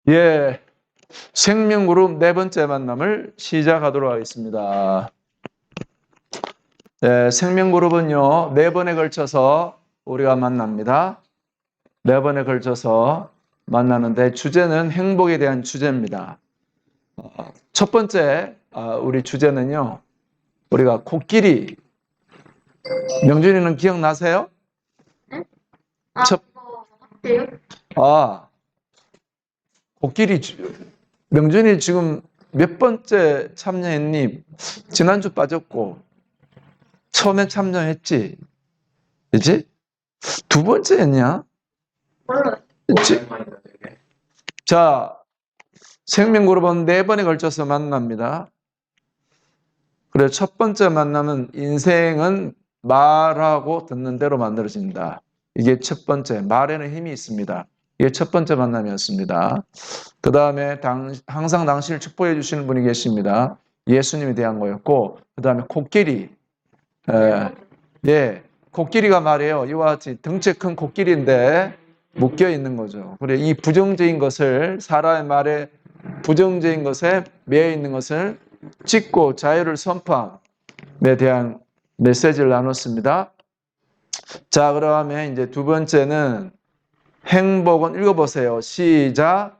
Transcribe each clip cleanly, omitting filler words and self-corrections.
예, 생명그룹 네 번째 만남을 시작하도록 하겠습니다. 예, 생명그룹은요, 네 번에 걸쳐서 우리가 만납니다. 네 번에 걸쳐서 만나는데 주제는 행복에 대한 주제입니다. 첫 번째 우리 주제는요, 우리가 코끼리. 명준이는 기억나세요? 네? 첫, 어때요? 코끼리. 명준이 지금 몇 번째 참여했니? 지난주 빠졌고 처음에 참여했지? 그치? 두 번째 했냐? 몰라요. 그치? 자, 생명그룹은 네 번에 걸쳐서 만납니다. 그래, 첫 번째 만남은 인생은 말하고 듣는 대로 만들어진다. 이게 첫 번째, 말에는 힘이 있습니다. 이게 첫 번째 만남이었습니다. 그 다음에 항상 당신을 축복해 주시는 분이 계십니다. 예수님에 대한 거였고, 그 다음에 코끼리. 코끼리가 말이에요. 이와 같이 덩치 큰 코끼리인데 묶여 있는 거죠. 그래, 이 부정적인 것을, 사람의 말에 부정적인 것에 매여 있는 것을 찢고 자유를 선포함에 대한 메시지를 나눴습니다. 자, 그러면 이제 두 번째는 행복은, 읽어보세요. 시작.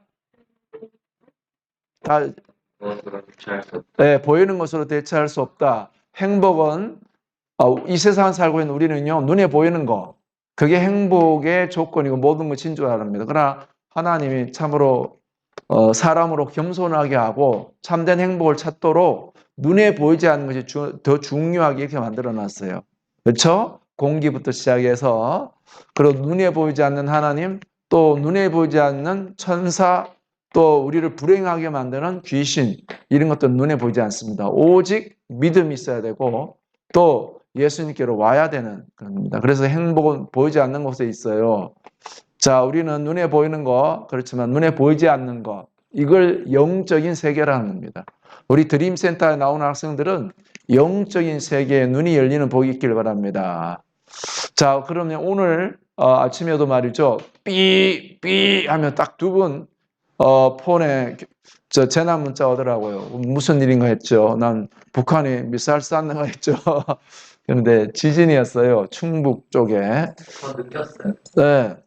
보이는 것으로 대체할 수 없다. 행복은, 이 세상을 살고 있는 우리는요, 눈에 보이는 거, 그게 행복의 조건이고 모든 것인 줄 압니다. 그러나 하나님이 참으로 사람으로 겸손하게 하고 참된 행복을 찾도록 눈에 보이지 않는 것이 더 중요하게 이렇게 만들어 놨어요. 그렇죠? 공기부터 시작해서, 그리고 눈에 보이지 않는 하나님, 또 눈에 보이지 않는 천사, 또 우리를 불행하게 만드는 귀신, 이런 것들은 눈에 보이지 않습니다. 오직 믿음이 있어야 되고 또 예수님께로 와야 되는 겁니다. 그래서 행복은 보이지 않는 곳에 있어요. 자, 우리는 눈에 보이는 거, 그렇지만 눈에 보이지 않는 거, 이걸 영적인 세계라는 겁니다. 우리 드림센터에 나오는 학생들은 영적인 세계에 눈이 열리는 복이 있길 바랍니다. 자, 그러면 오늘 아침에도 말이죠. 삐 하면 딱 두 분 폰에 재난 문자 오더라고요. 무슨 일인가 했죠. 난 북한이 미사일 쐈는가 했죠. 그런데 지진이었어요. 충북 쪽에. 느꼈어요. 네.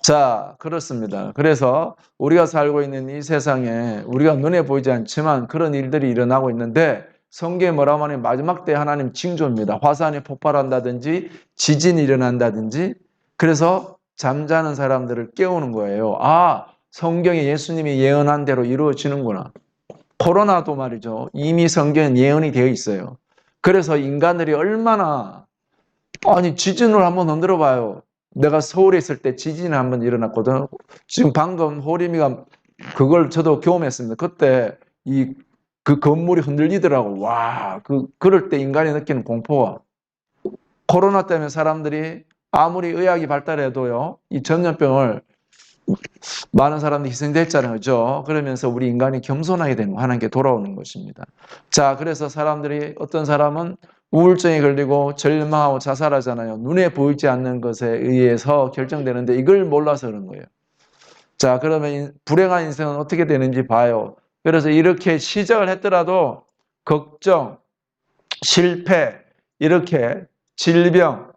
자, 그렇습니다. 그래서 우리가 살고 있는 이 세상에 우리가 눈에 보이지 않지만 그런 일들이 일어나고 있는데, 성경에 뭐라고 하냐면 마지막 때 하나님 징조입니다. 화산이 폭발한다든지 지진이 일어난다든지. 그래서 잠자는 사람들을 깨우는 거예요. 성경에 예수님이 예언한 대로 이루어지는구나. 코로나도 말이죠. 이미 성경에 예언이 되어 있어요. 그래서 인간들이 얼마나, 지진을 한번 흔들어 봐요. 내가 서울에 있을 때 지진이 한번 일어났거든. 지금 방금 호림이가 그걸 저도 경험했습니다. 그때 그 건물이 흔들리더라고. 와, 그럴 때 인간이 느끼는 공포와, 코로나 때문에 사람들이 아무리 의학이 발달해도요, 이 전염병을 많은 사람들이 희생됐잖아요. 그죠? 그러면서 우리 인간이 겸손하게 되는 거, 하나님께 돌아오는 것입니다. 자, 그래서 사람들이, 어떤 사람은 우울증에 걸리고 절망하고 자살하잖아요. 눈에 보이지 않는 것에 의해서 결정되는데 이걸 몰라서 그런 거예요. 자, 그러면 불행한 인생은 어떻게 되는지 봐요. 그래서 이렇게 시작을 했더라도 걱정, 실패, 이렇게 질병,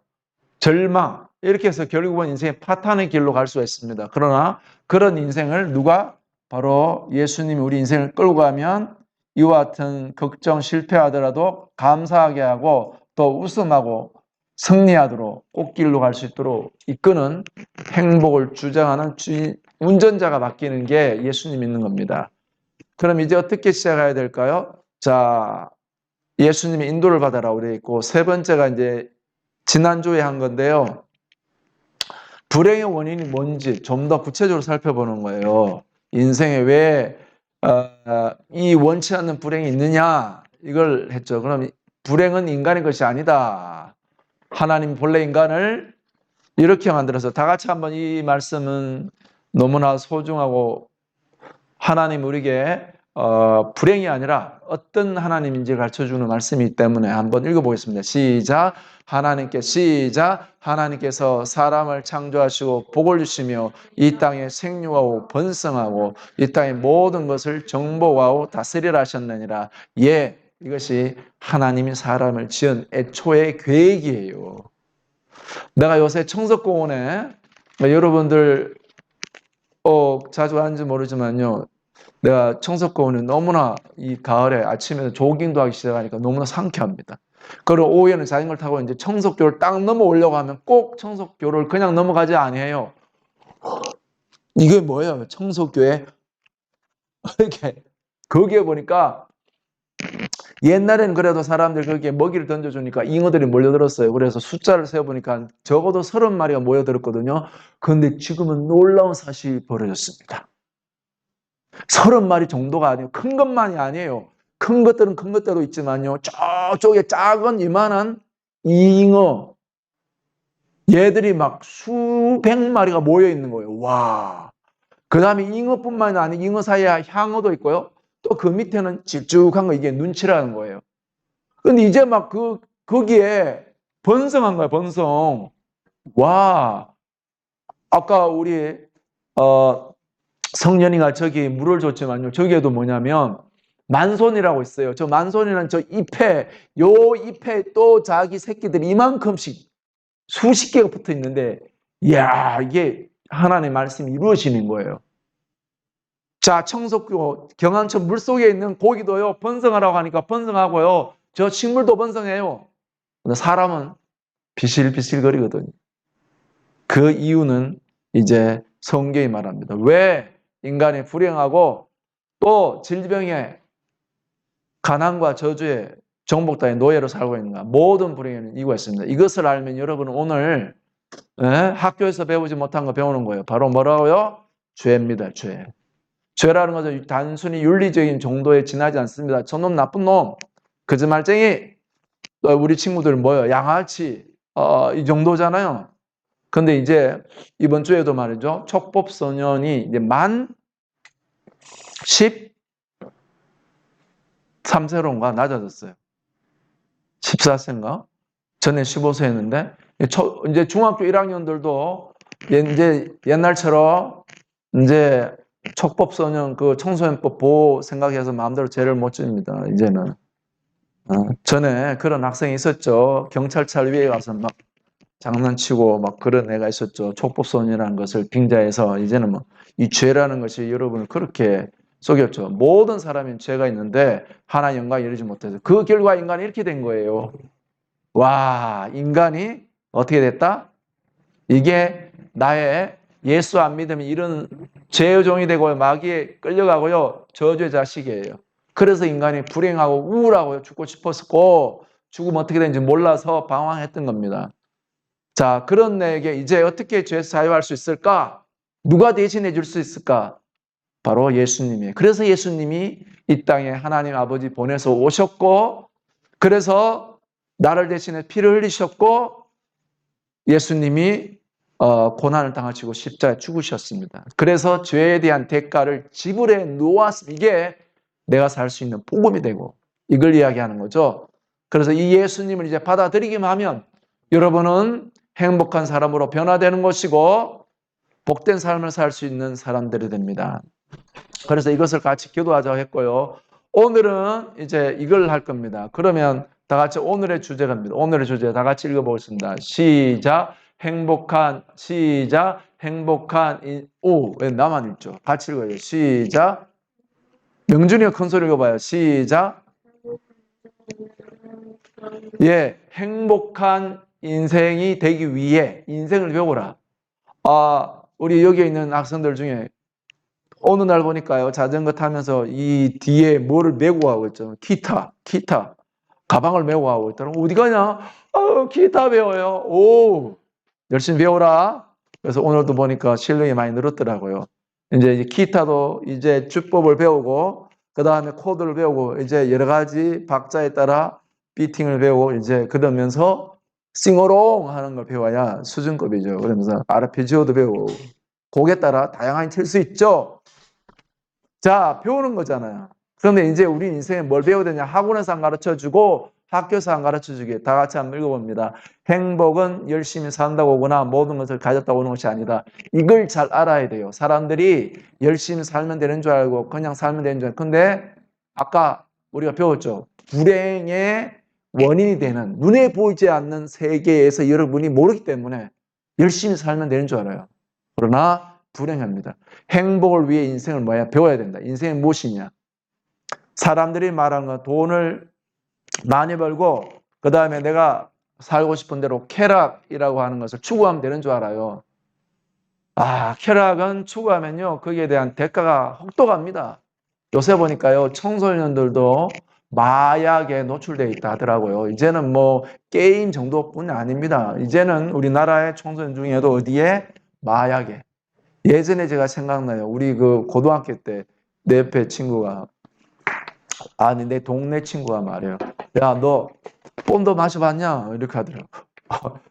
절망, 이렇게 해서 결국은 인생의 파탄의 길로 갈 수가 있습니다. 그러나 그런 인생을 누가? 바로 예수님이 우리 인생을 끌고 가면 이와 같은 걱정, 실패하더라도 감사하게 하고 또 웃음하고 승리하도록 꽃길로 갈 수 있도록 이끄는, 행복을 주장하는 운전자가 바뀌는 게 예수님 있는 겁니다. 그럼 이제 어떻게 시작해야 될까요? 자, 예수님의 인도를 받아라 우리 있고, 세 번째가 이제 지난주에 한 건데요. 불행의 원인이 뭔지 좀 더 구체적으로 살펴보는 거예요. 인생에 왜 이 원치 않는 불행이 있느냐, 이걸 했죠. 그럼 불행은 인간의 것이 아니다. 하나님 본래 인간을 이렇게 만들어서, 다 같이 한번 이 말씀은 너무나 소중하고 하나님 우리에게 불행이 아니라 어떤 하나님인지 가르쳐주는 말씀이기 때문에 한번 읽어보겠습니다. 시작. 하나님께서 사람을 창조하시고 복을 주시며 이 땅에 생육하고 번성하고 이 땅의 모든 것을 정복하고 다스리라 하셨느니라. 예, 이것이 하나님이 사람을 지은 애초의 계획이에요. 내가 요새 청석공원에 여러분들 자주 하는지 모르지만요. 내가 청석공원에 너무나 이 가을에 아침에 조깅도 하기 시작하니까 너무나 상쾌합니다. 그리고 오후에는 자전거를 타고 이제 청석교를 딱 넘어오려고 하면 꼭 청석교를 그냥 넘어가지 아니에요. 이게 뭐예요? 청석교에 이렇게 거기에 보니까 옛날에는 그래도 사람들 거기에 먹이를 던져주니까 잉어들이 몰려들었어요. 그래서 숫자를 세어보니까 적어도 30마리가 모여들었거든요. 그런데 지금은 놀라운 사실이 벌어졌습니다. 30마리 정도가 아니에요. 큰 것만이 아니에요. 큰 것들은 큰 것대로 있지만요. 저쪽에 작은 이만한 잉어 얘들이 막 수백 마리가 모여 있는 거예요. 와. 그 다음에 잉어뿐만이 아니고 잉어 사이에 향어도 있고요. 또 그 밑에는 질쭉한 거 이게 눈치라는 거예요. 근데 이제 막 거기에 번성한 거예요. 번성. 와. 아까 우리 성년이가 저기 물을 줬지만요. 저기에도 뭐냐면 만손이라고 있어요. 저 만손이는 저 잎에 요 잎에 또 자기 새끼들이 이만큼씩 수십 개가 붙어 있는데 이야 이게 하나님의 말씀이 이루어지는 거예요. 자 청석교 경안천 물속에 있는 고기도요 번성하라고 하니까 번성하고요. 저 식물도 번성해요. 근데 사람은 비실비실거리거든요. 그 이유는 이제 성경이 말합니다. 왜 인간이 불행하고 또 질병에 가난과 저주에 정복당의 노예로 살고 있는가? 모든 불행에는 이유가 있습니다. 이것을 알면 여러분은 오늘 학교에서 배우지 못한 거 배우는 거예요. 바로 뭐라고요? 죄입니다. 죄. 죄라는 것은 단순히 윤리적인 정도에 지나지 않습니다. 저놈 나쁜 놈, 거짓말쟁이, 우리 친구들 뭐예요? 양아치, 이 정도잖아요. 근데 이제 이번 주에도 말이죠. 촉법소년이 이제 만 13세로인가 낮아졌어요. 14세인가? 전에 15세였는데 이제 중학교 1학년들도 이제 옛날처럼 이제 촉법소년 그 청소년법 보호 생각해서 마음대로 죄를 못 집니다. 이제는 전에 그런 학생이 있었죠. 경찰차 위에 가서 막 장난치고 막 그런 애가 있었죠. 촉법소년이라는 것을 빙자해서 이제는 뭐 이 죄라는 것이 여러분을 그렇게 속였죠. 모든 사람이 죄가 있는데 하나님 영광에 이르지 못해서 그 결과 인간이 이렇게 된 거예요. 와, 인간이 어떻게 됐다? 이게 나의 예수 안 믿으면 이런 죄의 종이 되고요. 마귀에 끌려가고요. 저주의 자식이에요. 그래서 인간이 불행하고 우울하고 죽고 싶었고 죽으면 어떻게 되는지 몰라서 방황했던 겁니다. 자, 그런 내게 이제 어떻게 죄에서 자유할 수 있을까? 누가 대신해 줄 수 있을까? 바로 예수님이에요. 그래서 예수님이 이 땅에 하나님 아버지 보내서 오셨고 그래서 나를 대신해 피를 흘리셨고 예수님이 고난을 당하시고 십자가에 죽으셨습니다. 그래서 죄에 대한 대가를 지불해 놓았습니다. 이게 내가 살 수 있는 복음이 되고 이걸 이야기하는 거죠. 그래서 이 예수님을 이제 받아들이기만 하면 여러분은 행복한 사람으로 변화되는 것이고 복된 삶을 살 수 있는 사람들이 됩니다. 그래서 이것을 같이 기도하자고 했고요. 오늘은 이제 이걸 할 겁니다. 그러면 다 같이 오늘의 주제랍니다. 오늘의 주제 다 같이 읽어보겠습니다. 시작. 왜 나만 읽죠? 같이 읽어요. 시작. 명준이가 큰 소리 읽어봐요. 시작. 예, 행복한 인생이 되기 위해 인생을 배우라. 우리 여기 있는 학생들 중에 어느 날 보니까요, 자전거 타면서 이 뒤에 뭐를 메고 가고 있죠. 기타. 가방을 메고 가고 있더라고. 어디 가냐? 기타 배워요. 오, 열심히 배워라. 그래서 오늘도 보니까 실력이 많이 늘었더라고요. 이제 기타도 이제 주법을 배우고, 그 다음에 코드를 배우고, 이제 여러 가지 박자에 따라 비팅을 배우고, 이제 그러면서 싱어롱 하는 걸 배워야 수준급이죠. 그러면서 아르페지오도 배우고, 곡에 따라 다양하게 칠 수 있죠. 자, 배우는 거잖아요. 그런데 이제 우리 인생에 뭘 배워야 되냐? 학원에서 안 가르쳐 주고 학교에서 안 가르쳐 주게. 다 같이 한번 읽어봅니다. 행복은 열심히 산다고 오거나 모든 것을 가졌다고 오는 것이 아니다. 이걸 잘 알아야 돼요. 사람들이 열심히 살면 되는 줄 알고 그냥 살면 되는 줄 알고. 근데 아까 우리가 배웠죠. 불행의 원인이 되는 눈에 보이지 않는 세계에서 여러분이 모르기 때문에 열심히 살면 되는 줄 알아요. 그러나 불행합니다. 행복을 위해 인생을 뭐야? 배워야 된다. 인생이 무엇이냐? 사람들이 말하는 건 돈을 많이 벌고 그 다음에 내가 살고 싶은 대로 쾌락이라고 하는 것을 추구하면 되는 줄 알아요. 쾌락은 추구하면요. 거기에 대한 대가가 혹독합니다. 요새 보니까요. 청소년들도 마약에 노출되어 있다 하더라고요. 이제는 뭐 게임 정도뿐이 아닙니다. 이제는 우리나라의 청소년 중에도 어디에? 마약에. 예전에 제가 생각나요. 우리 그 고등학교 때 내 옆에 친구가 내 동네 친구가 말이에요. 야, 너 뽐도 마셔봤냐? 이렇게 하더라고.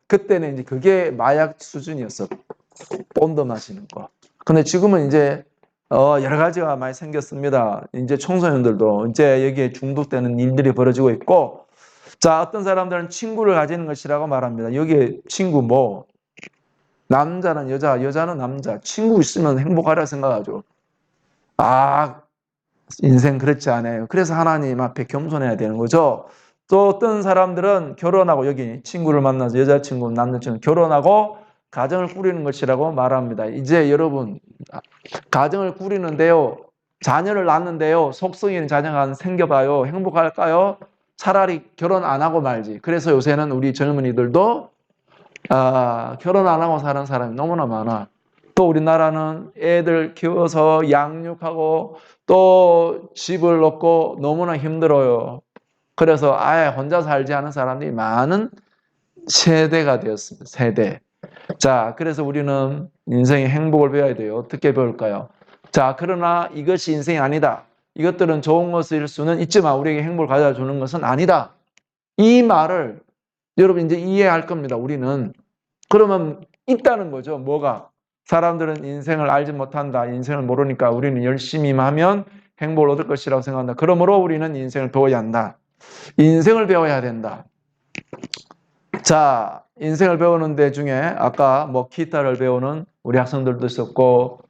그때는 이제 그게 마약 수준이었어. 뽐도 마시는 거. 근데 지금은 이제 여러 가지가 많이 생겼습니다. 이제 청소년들도 이제 여기에 중독되는 일들이 벌어지고 있고, 자, 어떤 사람들은 친구를 가지는 것이라고 말합니다. 여기에 친구 뭐, 남자는 여자, 여자는 남자, 친구 있으면 행복하라 생각하죠. 인생 그렇지 않아요. 그래서 하나님 앞에 겸손해야 되는 거죠. 또 어떤 사람들은 결혼하고 여기 친구를 만나서 여자친구, 남자친구 결혼하고 가정을 꾸리는 것이라고 말합니다. 이제 여러분 가정을 꾸리는데요. 자녀를 낳는데요. 속성 있는 자녀가 생겨봐요. 행복할까요? 차라리 결혼 안 하고 말지. 그래서 요새는 우리 젊은이들도 결혼 안 하고 사는 사람이 너무나 많아. 또 우리나라는 애들 키워서 양육하고 또 집을 얻고 너무나 힘들어요. 그래서 아예 혼자 살지 않은 사람들이 많은 세대가 되었습니다. 세대. 자, 그래서 우리는 인생의 행복을 배워야 돼요. 어떻게 배울까요? 자, 그러나 이것이 인생이 아니다. 이것들은 좋은 것일 수는 있지만 우리에게 행복을 가져주는 것은 아니다. 이 말을 여러분 이제 이해할 겁니다. 우리는. 그러면 있다는 거죠. 뭐가? 사람들은 인생을 알지 못한다. 인생을 모르니까 우리는 열심히 하면 행복을 얻을 것이라고 생각한다. 그러므로 우리는 인생을 배워야 한다. 인생을 배워야 된다. 자, 인생을 배우는 데 중에 아까 뭐 기타를 배우는 우리 학생들도 있었고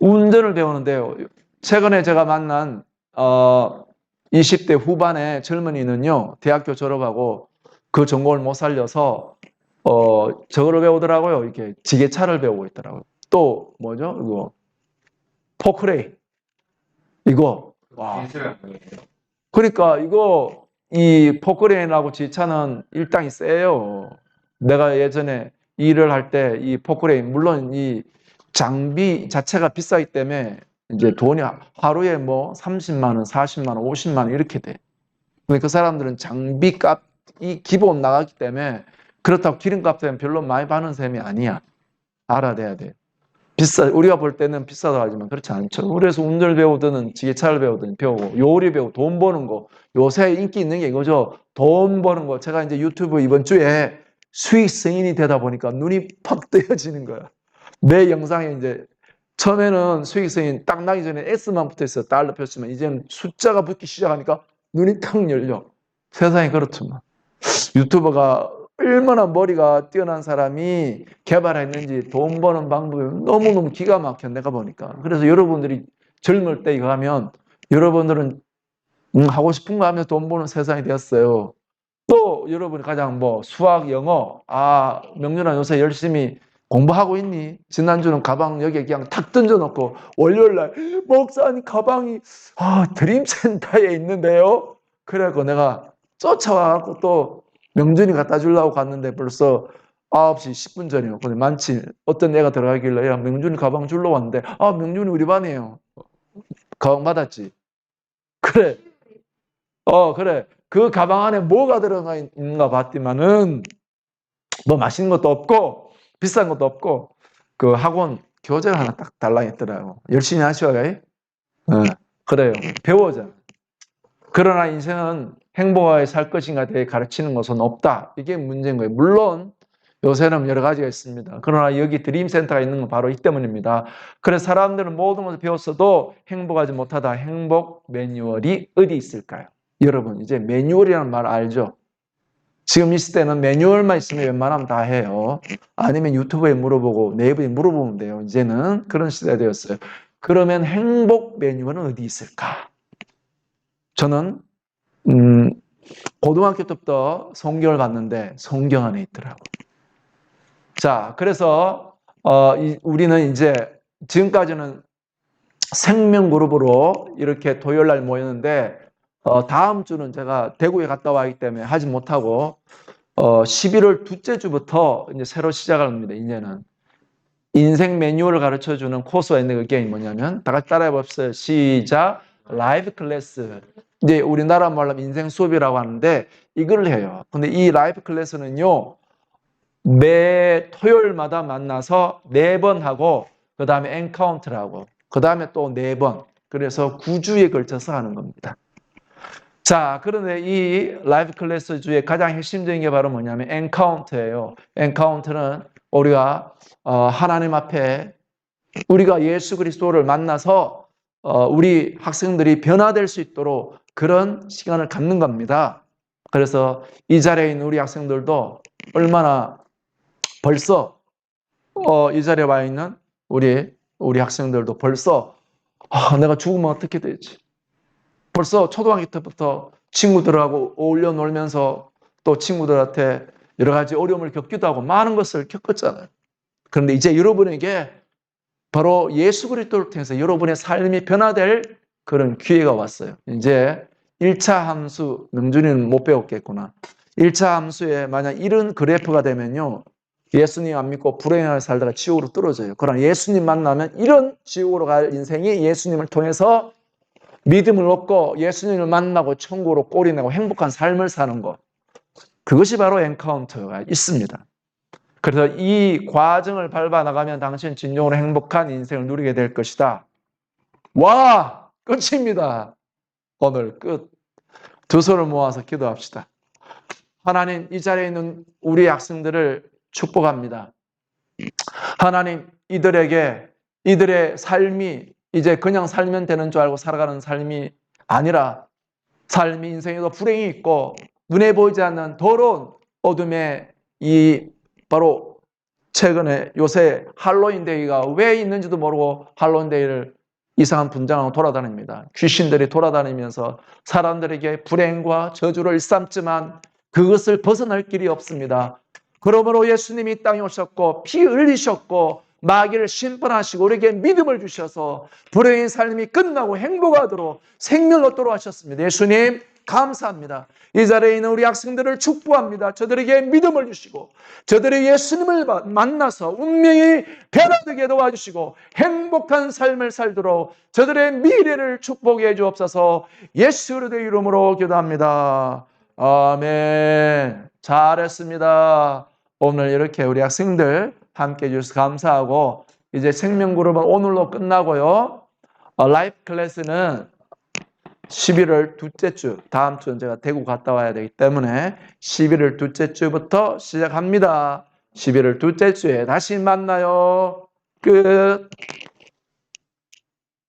운전을 배우는데요. 최근에 제가 만난 20대 후반의 젊은이는요. 대학교 졸업하고 그 전공을 못 살려서 저거를 배우더라고요. 이렇게 지게차를 배우고 있더라고요. 또 뭐죠? 이거 포크레인 이거 와. 그러니까 이거 이 포크레인하고 지게차는 일당이 세요. 내가 예전에 일을 할 때 이 포크레인 물론 이 장비 자체가 비싸기 때문에 이제 돈이 하루에 뭐 30만 원, 40만 원, 50만 원 이렇게 돼. 근데 그 사람들은 장비 값이 기본 나가기 때문에 그렇다고 기름값 때문에 별로 많이 받는 셈이 아니야. 알아둬야 돼. 우리가 볼 때는 비싸다고 하지만 그렇지 않죠. 그래서 운전을 배우든 지게차를 배우든 배우고 요리 배우고 돈 버는 거. 요새 인기 있는 게 이거죠. 돈 버는 거. 제가 이제 유튜브 이번 주에 수익 승인이 되다 보니까 눈이 팍 뜨여지는 거야. 내 영상에 이제 처음에는 수익 승인 딱 나기 전에 S만 붙어 있어. 달러 표시만. 이제는 숫자가 붙기 시작하니까 눈이 탁 열려. 세상이 그렇지만. 유튜버가 얼마나 머리가 뛰어난 사람이 개발했는지 돈 버는 방법이 너무너무 기가 막혀 내가 보니까. 그래서 여러분들이 젊을 때 이거 하면 여러분들은 하고 싶은 거 하면서 돈 버는 세상이 되었어요. 또 여러분이 가장 뭐 수학, 영어 명준아 요새 열심히 공부하고 있니? 지난주는 가방 여기에 그냥 탁 던져놓고 월요일날 목사님 가방이 드림센터에 있는데요. 그래갖고 내가 쫓아와갖고 또 명준이 갖다 주려고 갔는데 벌써 9시 10분 전이에요. 근데 많지 어떤 애가 들어가길래 야 명준이 가방 주려고 왔는데 명준이 우리 반이에요. 가방 받았지? 그래. 그래. 그 가방 안에 뭐가 들어가 있는가 봤더니만은 뭐 맛있는 것도 없고 비싼 것도 없고 그 학원 교재가 하나 딱 달라있더라고. 열심히 하셔야 그래요. 배워자. 그러나 인생은 행복하게 살 것인가 대해 가르치는 것은 없다. 이게 문제인 거예요. 물론 요새는 여러 가지가 있습니다. 그러나 여기 드림센터가 있는 건 바로 이 때문입니다. 그래서 사람들은 모든 것을 배웠어도 행복하지 못하다. 행복 매뉴얼이 어디 있을까요? 여러분, 이제 매뉴얼이라는 말 알죠? 지금 이 시대는 매뉴얼만 있으면 웬만하면 다 해요. 아니면 유튜브에 물어보고 네이버에 물어보면 돼요. 이제는 그런 시대가 되었어요. 그러면 행복 매뉴얼은 어디 있을까? 저는 고등학교 때부터 성경을 봤는데 성경 안에 있더라고요. 자, 그래서 우리는 이제 지금까지는 생명그룹으로 이렇게 토요일 날 모였는데 다음 주는 제가 대구에 갔다 왔기 때문에 하지 못하고 11월 둘째 주부터 이제 새로 시작을 합니다. 이제는 인생 매뉴얼을 가르쳐주는 코스가 있는 그게 뭐냐면 다 같이 따라해 봅시다. 시작. 라이브 클래스. 이제 우리나라 말로 하면 인생 수업이라고 하는데 이걸 해요. 근데 이 라이브 클래스는요. 매 토요일마다 만나서 4번 하고 그 다음에 엔카운트를 하고 그 다음에 또 4번. 그래서 9주에 걸쳐서 하는 겁니다. 자, 그런데 이 라이브 클래스 주의 가장 핵심적인 게 바로 뭐냐면 엔카운트예요. 엔카운트는 우리가 하나님 앞에 우리가 예수 그리스도를 만나서 우리 학생들이 변화될 수 있도록 그런 시간을 갖는 겁니다. 그래서 이 자리에 있는 우리 학생들도 얼마나 벌써 이 자리에 와 있는 우리 학생들도 벌써 내가 죽으면 어떻게 되지? 벌써 초등학교 때부터 친구들하고 어울려 놀면서 또 친구들한테 여러 가지 어려움을 겪기도 하고 많은 것을 겪었잖아요. 그런데 이제 여러분에게 바로 예수 그리스도를 통해서 여러분의 삶이 변화될 그런 기회가 왔어요. 이제 1차 함수, 명준이는 못 배웠겠구나. 1차 함수에 만약 이런 그래프가 되면요. 예수님 안 믿고 불행하게 살다가 지옥으로 떨어져요. 그러나 예수님 만나면 이런 지옥으로 갈 인생이 예수님을 통해서 믿음을 얻고 예수님을 만나고 천국으로 꼬리내고 행복한 삶을 사는 것. 그것이 바로 엔카운터가 있습니다. 그래서 이 과정을 밟아 나가면 당신은 진정으로 행복한 인생을 누리게 될 것이다. 와! 끝입니다. 오늘 끝. 두 손을 모아서 기도합시다. 하나님, 이 자리에 있는 우리 학생들을 축복합니다. 하나님, 이들의 삶이 이제 그냥 살면 되는 줄 알고 살아가는 삶이 아니라 삶이 인생에도 불행이 있고 눈에 보이지 않는 더러운 어둠의 이 바로 최근에 요새 할로윈데이가 왜 있는지도 모르고 할로윈데이를 이상한 분장하고 돌아다닙니다. 귀신들이 돌아다니면서 사람들에게 불행과 저주를 일삼지만 그것을 벗어날 길이 없습니다. 그러므로 예수님이 이 땅에 오셨고 피 흘리셨고 마귀를 심판하시고 우리에게 믿음을 주셔서 불행의 삶이 끝나고 행복하도록 생명을 얻도록 하셨습니다. 예수님 감사합니다. 이 자리에 있는 우리 학생들을 축복합니다. 저들에게 믿음을 주시고 저들이 예수님을 만나서 운명이 변화되게 도와주시고 행복한 삶을 살도록 저들의 미래를 축복해 주옵소서. 예수 그리스도의 이름으로 기도합니다. 아멘. 잘했습니다. 오늘 이렇게 우리 학생들 함께 해주셔서 감사하고 이제 생명그룹은 오늘로 끝나고요. 라이프 클래스는 11월 둘째 주, 다음 주는 제가 대구 갔다 와야 되기 때문에 11월 둘째 주부터 시작합니다. 11월 둘째 주에 다시 만나요. 끝.